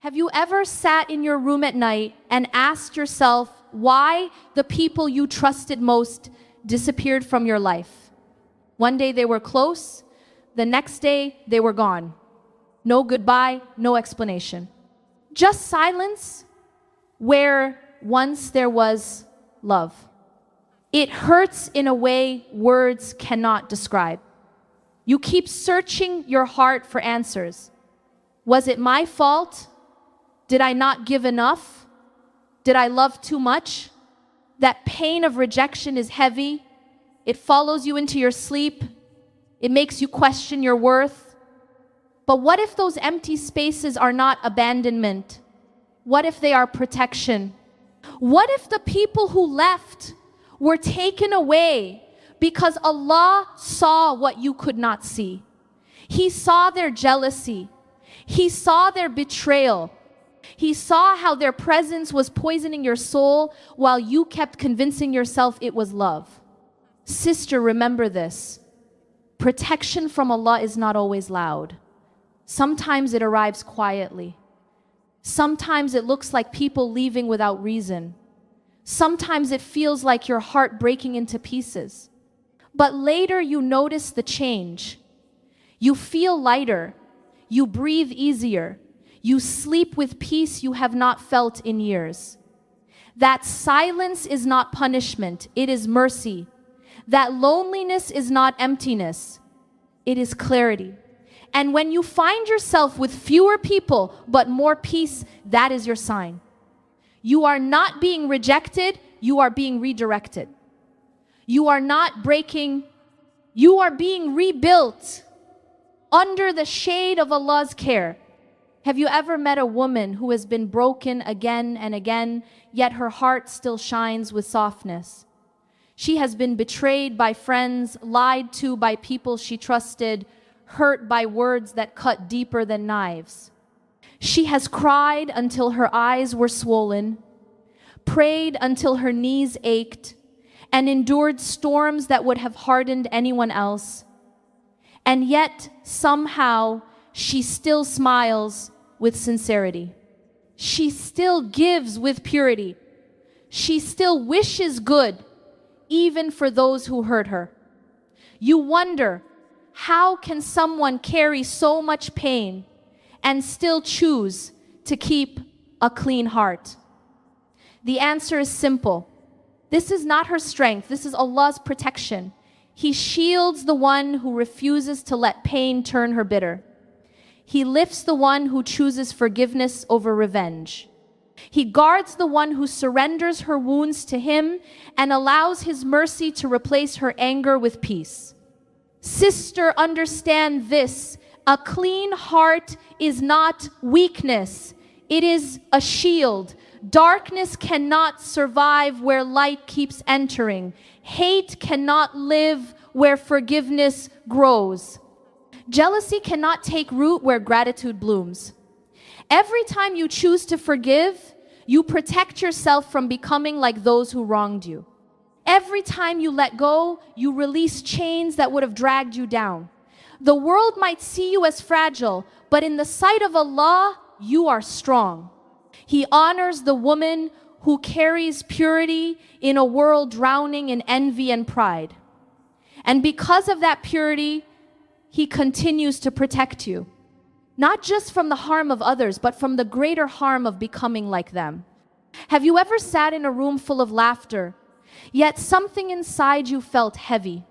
Have you ever sat in your room at night and asked yourself why the people you trusted most disappeared from your life? One day they were close, the next day they were gone. No goodbye, no explanation. Just silence where once there was love. It hurts in a way words cannot describe. You keep searching your heart for answers. Was it my fault? Did I not give enough? Did I love too much? That pain of rejection is heavy. It follows you into your sleep. It makes you question your worth. But what if those empty spaces are not abandonment? What if they are protection? What if the people who left were taken away because Allah saw what you could not see? He saw their jealousy. He saw their betrayal. He saw how their presence was poisoning your soul while you kept convincing yourself it was love. Sister, remember this. Protection from Allah is not always loud. Sometimes it arrives quietly. Sometimes it looks like people leaving without reason. Sometimes it feels like your heart breaking into pieces. But later you notice the change. You feel lighter. You breathe easier. You sleep with peace you have not felt in years. That silence is not punishment, it is mercy. That loneliness is not emptiness, it is clarity. And when you find yourself with fewer people but more peace, that is your sign. You are not being rejected, you are being redirected. You are not breaking, you are being rebuilt under the shade of Allah's care. Have you ever met a woman who has been broken again and again, yet her heart still shines with softness? She has been betrayed by friends, lied to by people she trusted, hurt by words that cut deeper than knives. She has cried until her eyes were swollen, prayed until her knees ached, and endured storms that would have hardened anyone else. And yet, somehow, she still smiles with sincerity. She still gives with purity. She still wishes good, even for those who hurt her. You wonder, how can someone carry so much pain and still choose to keep a clean heart? The answer is simple. This is not her strength. This is Allah's protection. He shields the one who refuses to let pain turn her bitter. He lifts the one who chooses forgiveness over revenge. He guards the one who surrenders her wounds to him and allows his mercy to replace her anger with peace. Sister, understand this. A clean heart is not weakness. It is a shield. Darkness cannot survive where light keeps entering. Hate cannot live where forgiveness grows. Jealousy cannot take root where gratitude blooms. Every time you choose to forgive, you protect yourself from becoming like those who wronged you. Every time you let go, you release chains that would have dragged you down. The world might see you as fragile, but in the sight of Allah, you are strong. He honors the woman who carries purity in a world drowning in envy and pride. And because of that purity, He continues to protect you, not just from the harm of others, but from the greater harm of becoming like them. Have you ever sat in a room full of laughter, yet something inside you felt heavy?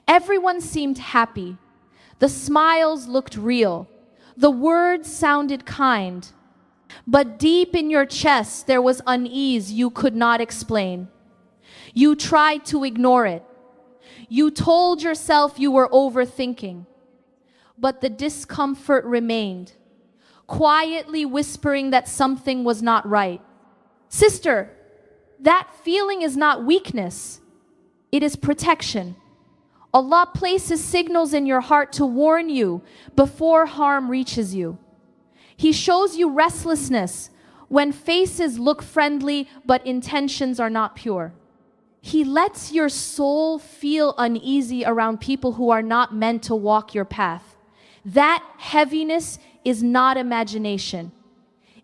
Everyone seemed happy. The smiles looked real. The words sounded kind. But deep in your chest, there was unease you could not explain. You tried to ignore it. You told yourself you were overthinking, but the discomfort remained, quietly whispering that something was not right. Sister, that feeling is not weakness. It is protection. Allah places signals in your heart to warn you before harm reaches you. He shows you restlessness when faces look friendly but intentions are not pure. He lets your soul feel uneasy around people who are not meant to walk your path. That heaviness is not imagination.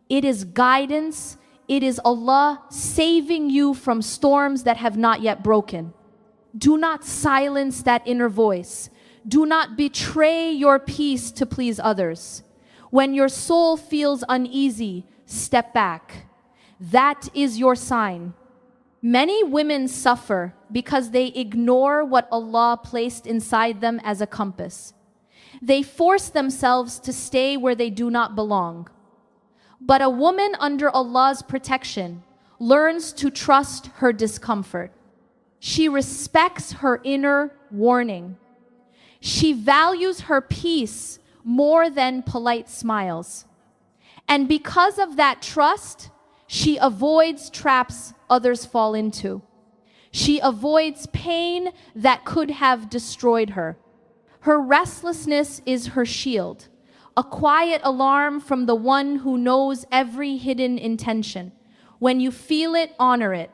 It is guidance. It is Allah saving you from storms that have not yet broken. Do not silence that inner voice. Do not betray your peace to please others. When your soul feels uneasy, step back. That is your sign. Many women suffer because they ignore what Allah placed inside them as a compass. They force themselves to stay where they do not belong. But a woman under Allah's protection learns to trust her discomfort. She respects her inner warning. She values her peace more than polite smiles. And because of that trust, she avoids traps others fall into. She avoids pain that could have destroyed her. Her restlessness is her shield, a quiet alarm from the one who knows every hidden intention. When you feel it, honor it.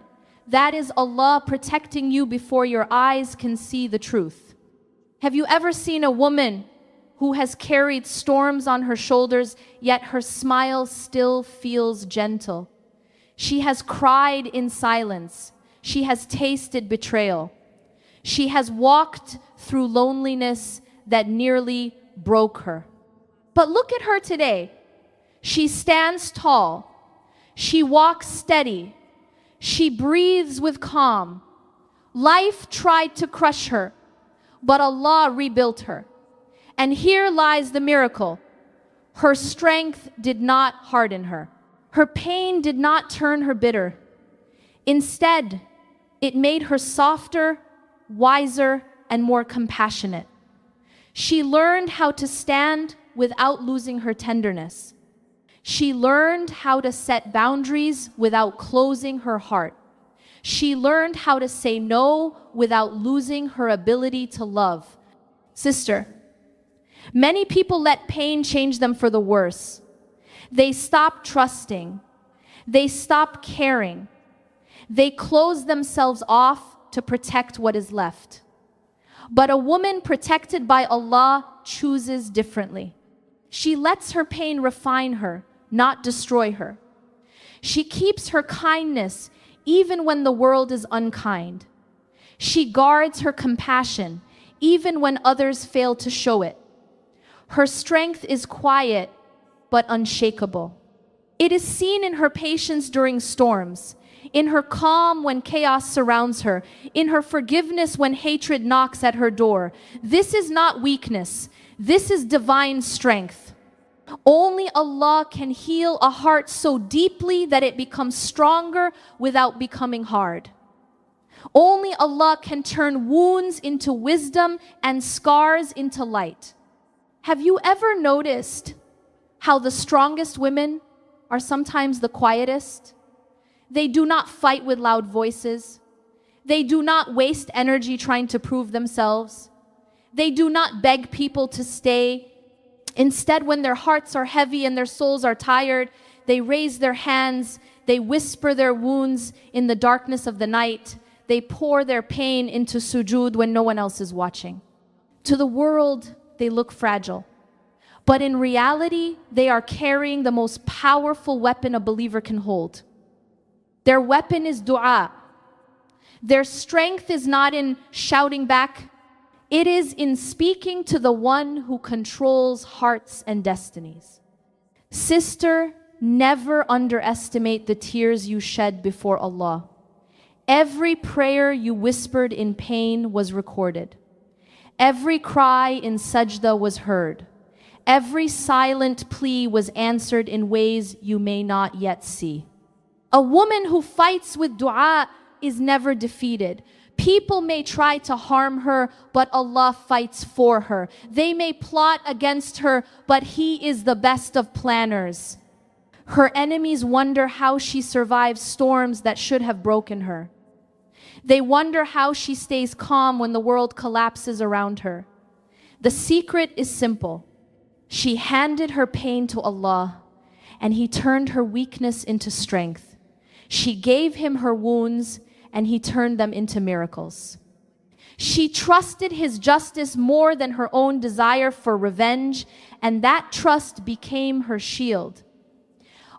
That is Allah protecting you before your eyes can see the truth. Have you ever seen a woman who has carried storms on her shoulders, yet her smile still feels gentle? She has cried in silence. She has tasted betrayal. She has walked through loneliness that nearly broke her. But look at her today. She stands tall. She walks steady. She breathes with calm. Life tried to crush her, but Allah rebuilt her. And here lies the miracle. Her strength did not harden her. Her pain did not turn her bitter. Instead, it made her softer, wiser, and more compassionate. She learned how to stand without losing her tenderness. She learned how to set boundaries without closing her heart. She learned how to say no without losing her ability to love. Sister, many people let pain change them for the worse. They stop trusting. They stop caring. They close themselves off to protect what is left. But a woman protected by Allah chooses differently. She lets her pain refine her, not destroy her. She keeps her kindness even when the world is unkind. She guards her compassion even when others fail to show it. Her strength is quiet but unshakable. It is seen in her patience during storms, in her calm when chaos surrounds her, in her forgiveness when hatred knocks at her door. This is not weakness. This is divine strength. Only Allah can heal a heart so deeply that it becomes stronger without becoming hard. Only Allah can turn wounds into wisdom and scars into light. Have you ever noticed how the strongest women are sometimes the quietest? They do not fight with loud voices. They do not waste energy trying to prove themselves. They do not beg people to stay. Instead, when their hearts are heavy and their souls are tired, they raise their hands, they whisper their wounds in the darkness of the night. They pour their pain into sujood when no one else is watching. To the world, they look fragile. But in reality, they are carrying the most powerful weapon a believer can hold. Their weapon is dua. Their strength is not in shouting back. It is in speaking to the one who controls hearts and destinies. Sister, never underestimate the tears you shed before Allah. Every prayer you whispered in pain was recorded. Every cry in sajda was heard. Every silent plea was answered in ways you may not yet see. A woman who fights with dua is never defeated. People may try to harm her, but Allah fights for her. They may plot against her, but He is the best of planners. Her enemies wonder how she survives storms that should have broken her. They wonder how she stays calm when the world collapses around her. The secret is simple. She handed her pain to Allah, and He turned her weakness into strength. She gave Him her wounds, and He turned them into miracles. She trusted His justice more than her own desire for revenge, and that trust became her shield.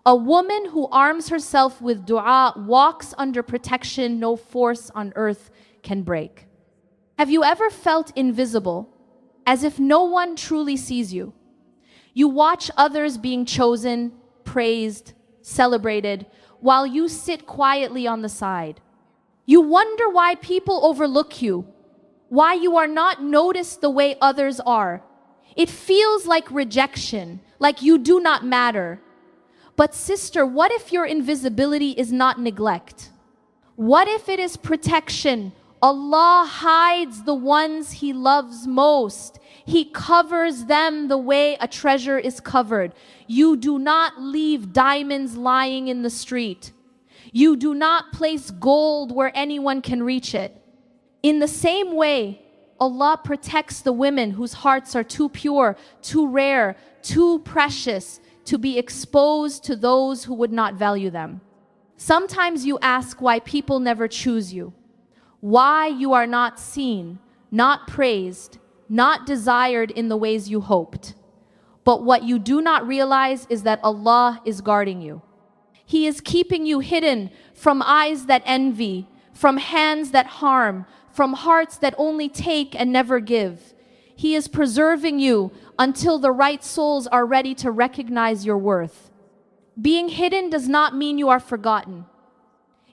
A woman who arms herself with dua walks under protection no force on earth can break. Have you ever felt invisible, as if no one truly sees you? You watch others being chosen, praised, celebrated, while you sit quietly on the side. You wonder why people overlook you, why you are not noticed the way others are. It feels like rejection, like you do not matter. But sister, what if your invisibility is not neglect? What if it is protection? Allah hides the ones He loves most. He covers them the way a treasure is covered. You do not leave diamonds lying in the street. You do not place gold where anyone can reach it. In the same way, Allah protects the women whose hearts are too pure, too rare, too precious to be exposed to those who would not value them. Sometimes you ask why people never choose you, why you are not seen, not praised, not desired in the ways you hoped. But what you do not realize is that Allah is guarding you. He is keeping you hidden from eyes that envy, from hands that harm, from hearts that only take and never give. He is preserving you until the right souls are ready to recognize your worth. Being hidden does not mean you are forgotten.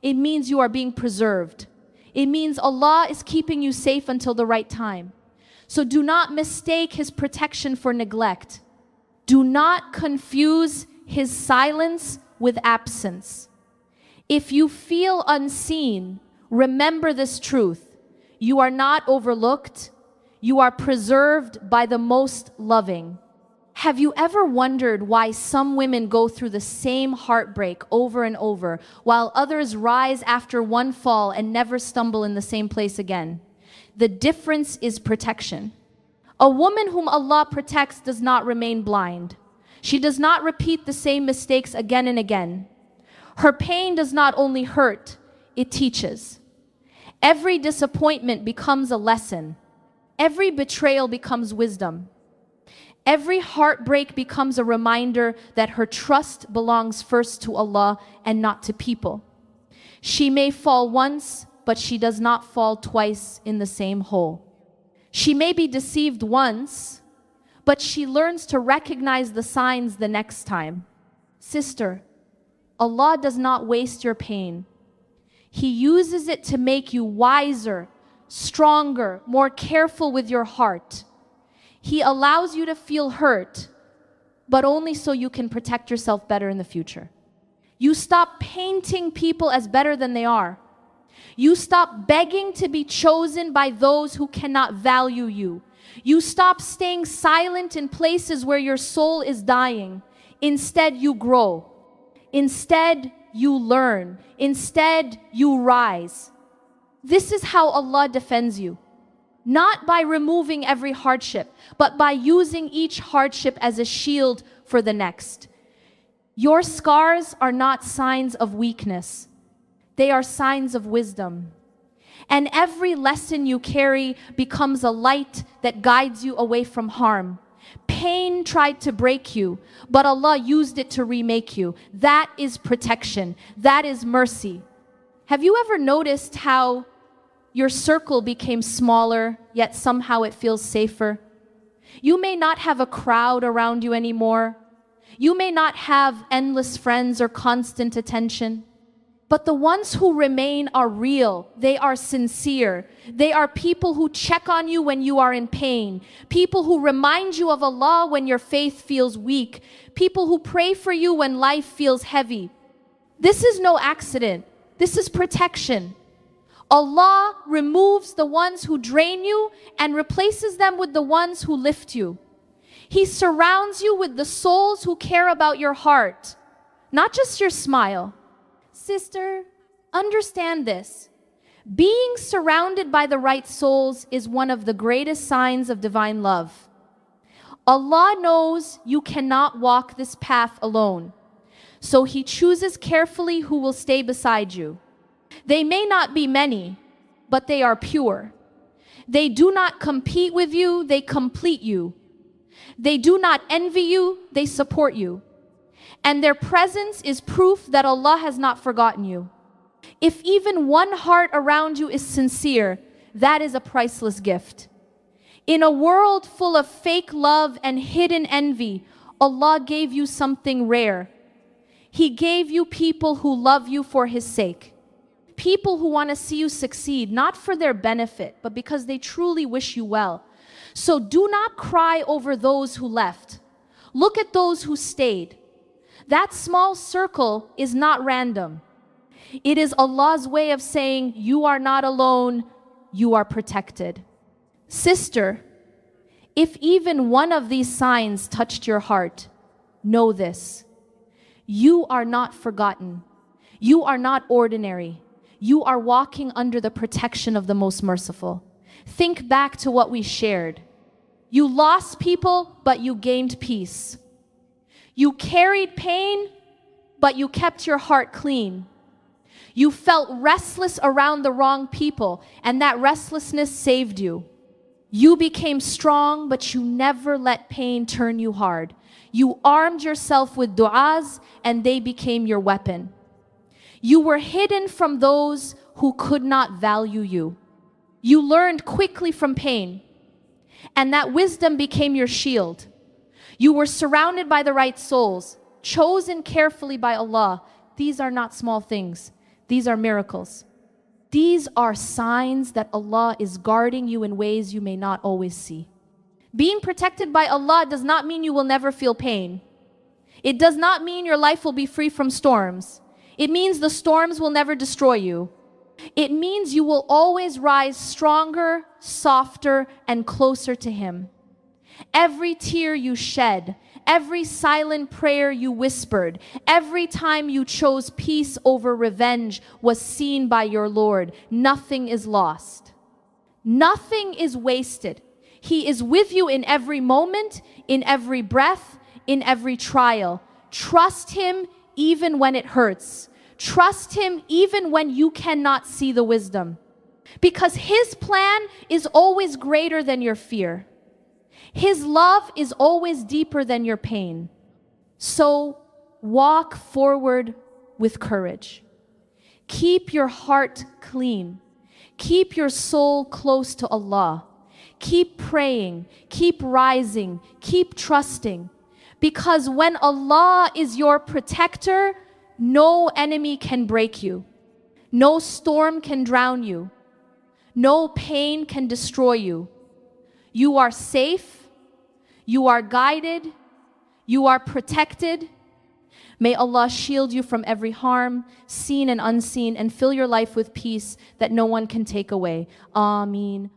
It means you are being preserved. It means Allah is keeping you safe until the right time. So do not mistake His protection for neglect. Do not confuse His silence with absence. If you feel unseen, remember this truth. You are not overlooked. You are preserved by the most loving. Have you ever wondered why some women go through the same heartbreak over and over, while others rise after one fall and never stumble in the same place again? The difference is protection. A woman whom Allah protects does not remain blind. She does not repeat the same mistakes again and again. Her pain does not only hurt, it teaches. Every disappointment becomes a lesson. Every betrayal becomes wisdom. Every heartbreak becomes a reminder that her trust belongs first to Allah and not to people. She may fall once, but she does not fall twice in the same hole. She may be deceived once, but she learns to recognize the signs the next time. Sister, Allah does not waste your pain. He uses it to make you wiser, stronger, more careful with your heart. He allows you to feel hurt, but only so you can protect yourself better in the future. You stop painting people as better than they are. You stop begging to be chosen by those who cannot value you. You stop staying silent in places where your soul is dying. Instead, you grow. Instead, you learn. Instead, you rise. This is how Allah defends you. Not by removing every hardship, but by using each hardship as a shield for the next. Your scars are not signs of weakness. They are signs of wisdom. And every lesson you carry becomes a light that guides you away from harm. Pain tried to break you, but Allah used it to remake you. That is protection. That is mercy. Have you ever noticed how your circle became smaller, yet somehow it feels safer? You may not have a crowd around you anymore. You may not have endless friends or constant attention. But the ones who remain are real. They are sincere. They are people who check on you when you are in pain. People who remind you of Allah when your faith feels weak. People who pray for you when life feels heavy. This is no accident. This is protection. Allah removes the ones who drain you and replaces them with the ones who lift you. He surrounds you with the souls who care about your heart, not just your smile. Sister, understand this. Being surrounded by the right souls is one of the greatest signs of divine love. Allah knows you cannot walk this path alone, so He chooses carefully who will stay beside you. They may not be many, but they are pure. They do not compete with you, they complete you. They do not envy you, they support you. And their presence is proof that Allah has not forgotten you. If even one heart around you is sincere, that is a priceless gift. In a world full of fake love and hidden envy, Allah gave you something rare. He gave you people who love you for His sake. People who want to see you succeed, not for their benefit, but because they truly wish you well. So do not cry over those who left. Look at those who stayed. That small circle is not random. It is Allah's way of saying, you are not alone, you are protected. Sister, if even one of these signs touched your heart, know this. You are not forgotten. You are not ordinary. You are walking under the protection of the Most Merciful. Think back to what we shared. You lost people, but you gained peace. You carried pain, but you kept your heart clean. You felt restless around the wrong people, and that restlessness saved you. You became strong, but you never let pain turn you hard. You armed yourself with du'as, and they became your weapon. You were hidden from those who could not value you. You learned quickly from pain, and that wisdom became your shield. You were surrounded by the right souls, chosen carefully by Allah. These are not small things. These are miracles. These are signs that Allah is guarding you in ways you may not always see. Being protected by Allah does not mean you will never feel pain. It does not mean your life will be free from storms. It means the storms will never destroy you. It means you will always rise stronger, softer, and closer to Him. Every tear you shed, every silent prayer you whispered, every time you chose peace over revenge was seen by your Lord. Nothing is lost. Nothing is wasted. He is with you in every moment, in every breath, in every trial. Trust Him even when it hurts. Trust Him even when you cannot see the wisdom. Because His plan is always greater than your fear. His love is always deeper than your pain. So walk forward with courage. Keep your heart clean. Keep your soul close to Allah. Keep praying, keep rising, keep trusting. Because when Allah is your protector, no enemy can break you. No storm can drown you. No pain can destroy you. You are safe. You are guided. You are protected. May Allah shield you from every harm, seen and unseen, and fill your life with peace that no one can take away. Ameen.